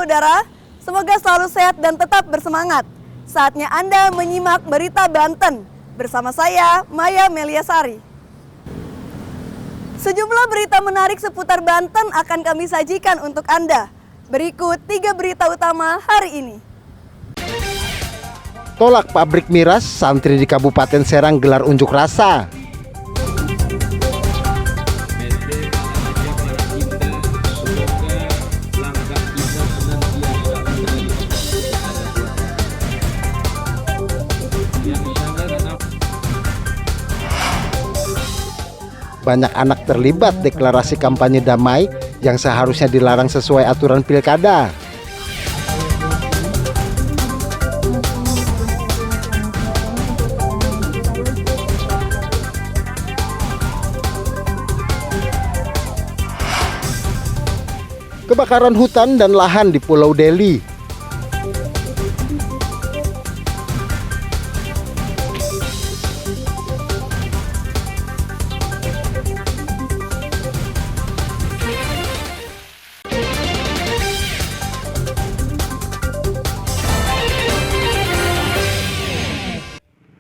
saudara, semoga selalu sehat dan tetap bersemangat. Saatnya Anda menyimak Berita Banten bersama saya, Maya Meliasari. Sejumlah berita menarik seputar Banten akan kami sajikan untuk Anda. Berikut 3 berita utama hari ini. Tolak pabrik miras, santri di Kabupaten Serang gelar unjuk rasa. Banyak anak terlibat deklarasi kampanye damai yang seharusnya dilarang sesuai aturan pilkada. Kebakaran hutan dan lahan di Pulau Deli.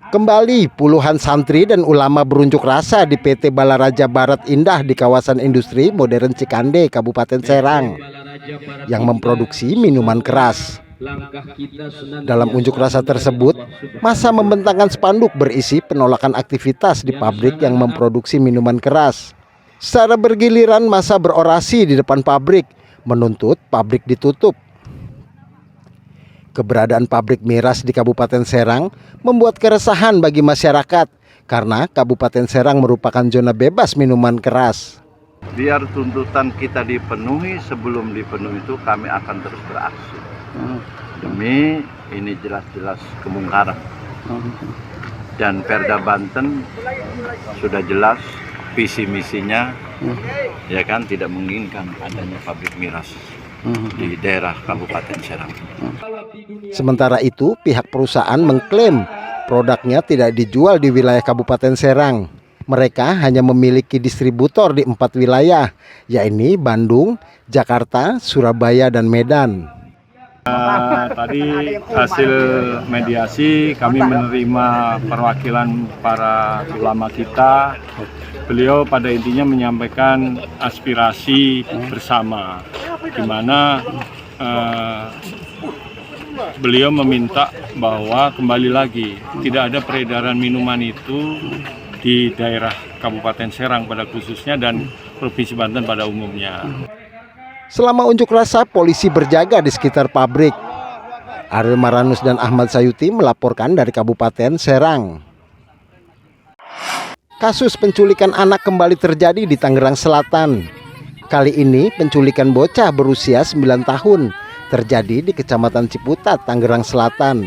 Kembali puluhan santri dan ulama berunjuk rasa di PT Balaraja Barat Indah di kawasan industri modern Cikande, Kabupaten Serang, yang memproduksi minuman keras. Dalam unjuk rasa tersebut, massa membentangkan spanduk berisi penolakan aktivitas di pabrik yang memproduksi minuman keras. Secara bergiliran massa berorasi di depan pabrik, menuntut pabrik ditutup. Keberadaan pabrik miras di Kabupaten Serang membuat keresahan bagi masyarakat karena Kabupaten Serang merupakan zona bebas minuman keras. Biar tuntutan kita dipenuhi, sebelum dipenuhi itu kami akan terus beraksi. Demi ini jelas-jelas kemungkaran. Dan Perda Banten sudah jelas visi misinya, ya kan, tidak menginginkan adanya pabrik miras di daerah Kabupaten Serang. Sementara itu, pihak perusahaan mengklaim produknya tidak dijual di wilayah Kabupaten Serang. Mereka hanya memiliki distributor di 4 wilayah, yaitu Bandung, Jakarta, Surabaya, dan Medan. Tadi hasil mediasi kami menerima perwakilan para ulama kita. Beliau pada intinya menyampaikan aspirasi bersama, di mana beliau meminta bahwa kembali lagi tidak ada peredaran minuman itu di daerah Kabupaten Serang pada khususnya dan Provinsi Banten pada umumnya. Selama unjuk rasa, polisi berjaga di sekitar pabrik. Ariel Maranus dan Ahmad Sayuti melaporkan dari Kabupaten Serang. Kasus penculikan anak kembali terjadi di Tangerang Selatan. Kali ini penculikan bocah berusia 9 tahun terjadi di Kecamatan Ciputat, Tangerang Selatan.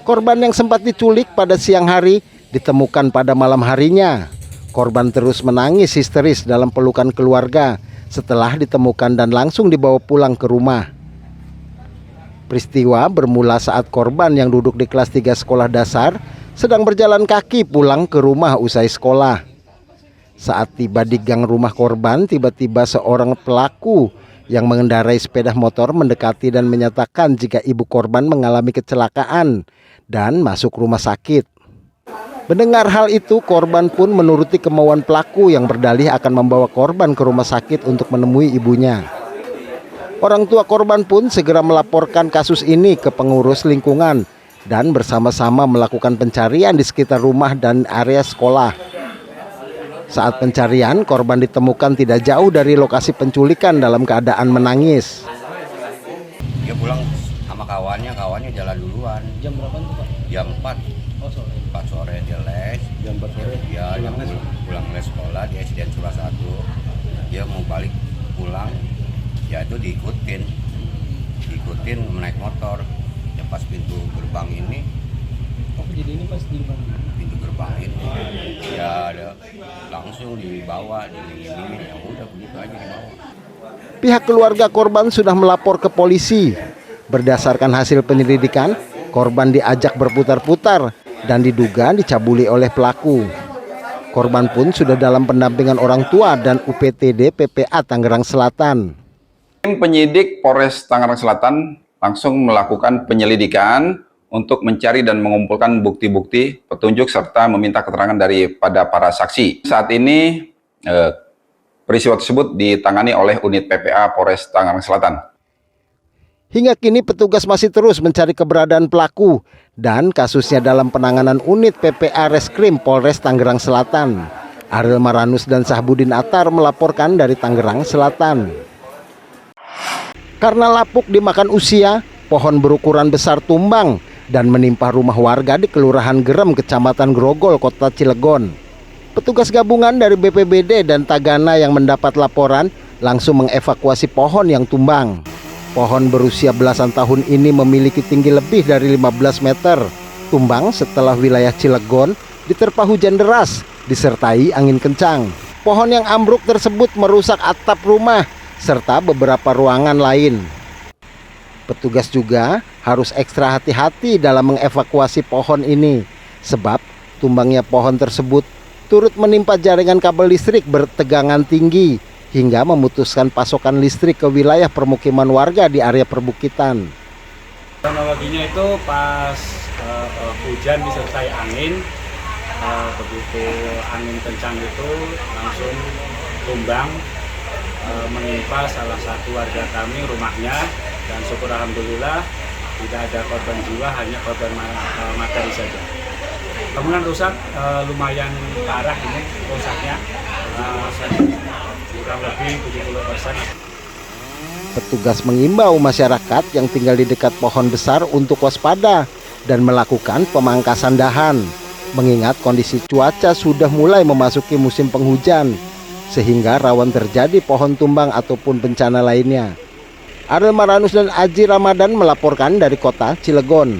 Korban yang sempat diculik pada siang hari ditemukan pada malam harinya. Korban terus menangis histeris dalam pelukan keluarga setelah ditemukan dan langsung dibawa pulang ke rumah. Peristiwa bermula saat korban yang duduk di kelas 3 sekolah dasar sedang berjalan kaki pulang ke rumah usai sekolah. Saat tiba di gang rumah korban, tiba-tiba seorang pelaku yang mengendarai sepeda motor mendekati dan menyatakan jika ibu korban mengalami kecelakaan dan masuk rumah sakit. Mendengar hal itu, korban pun menuruti kemauan pelaku yang berdalih akan membawa korban ke rumah sakit untuk menemui ibunya. Orang tua korban pun segera melaporkan kasus ini ke pengurus lingkungan dan bersama-sama melakukan pencarian di sekitar rumah dan area sekolah. Saat pencarian, korban ditemukan tidak jauh dari lokasi penculikan dalam keadaan menangis. Dia pulang sama kawannya jalan duluan. Jam berapa tuh, Pak? Jam 4. Oh, sore. 4 sore dia les. Jam 4 sore? Dia pulang les sekolah di SDN Surah 1. Dia mau balik pulang, ya itu diikutin naik motor. Ya pas pintu gerbang ini. Oh, kejadian ini pas di depan? Pintu gerbang ini. Ya ada langsung dibawa, dilingin, ya udah begitu aja dibawa. Pihak keluarga korban sudah melapor ke polisi. Berdasarkan hasil penyelidikan, korban diajak berputar-putar dan diduga dicabuli oleh pelaku. Korban pun sudah dalam pendampingan orang tua dan UPTD PPA Tangerang Selatan. Tim penyidik Polres Tangerang Selatan langsung melakukan penyelidikan untuk mencari dan mengumpulkan bukti-bukti petunjuk serta meminta keterangan daripada para saksi. Saat ini peristiwa tersebut ditangani oleh unit PPA Polres Tangerang Selatan. Hingga kini petugas masih terus mencari keberadaan pelaku dan kasusnya dalam penanganan unit PPA Reskrim Polres Tangerang Selatan. Ariel Maranus dan Sahbudin Atar melaporkan dari Tangerang Selatan. Karena lapuk dimakan usia, pohon berukuran besar tumbang dan menimpa rumah warga di Kelurahan Gerem, Kecamatan Grogol, Kota Cilegon. Petugas gabungan dari BPBD dan Tagana yang mendapat laporan langsung mengevakuasi pohon yang tumbang. Pohon berusia belasan tahun ini memiliki tinggi lebih dari 15 meter. Tumbang setelah wilayah Cilegon diterpa hujan deras disertai angin kencang. Pohon yang ambruk tersebut merusak atap rumah serta beberapa ruangan lain. Petugas juga harus ekstra hati-hati dalam mengevakuasi pohon ini, sebab tumbangnya pohon tersebut turut menimpa jaringan kabel listrik bertegangan tinggi hingga memutuskan pasokan listrik ke wilayah permukiman warga di area perbukitan. Kronologinya itu pas hujan disertai angin, begitu angin kencang itu langsung tumbang menimpa salah satu warga kami rumahnya, dan syukur alhamdulillah tidak ada korban jiwa, hanya korban materi saja. Bangunan rusak lumayan parah ini rusaknya, kurang lebih 70%. Petugas mengimbau masyarakat yang tinggal di dekat pohon besar untuk waspada dan melakukan pemangkasan dahan, mengingat kondisi cuaca sudah mulai memasuki musim penghujan, sehingga rawan terjadi pohon tumbang ataupun bencana lainnya. Ariel Maranus dan Aji Ramadan melaporkan dari Kota Cilegon.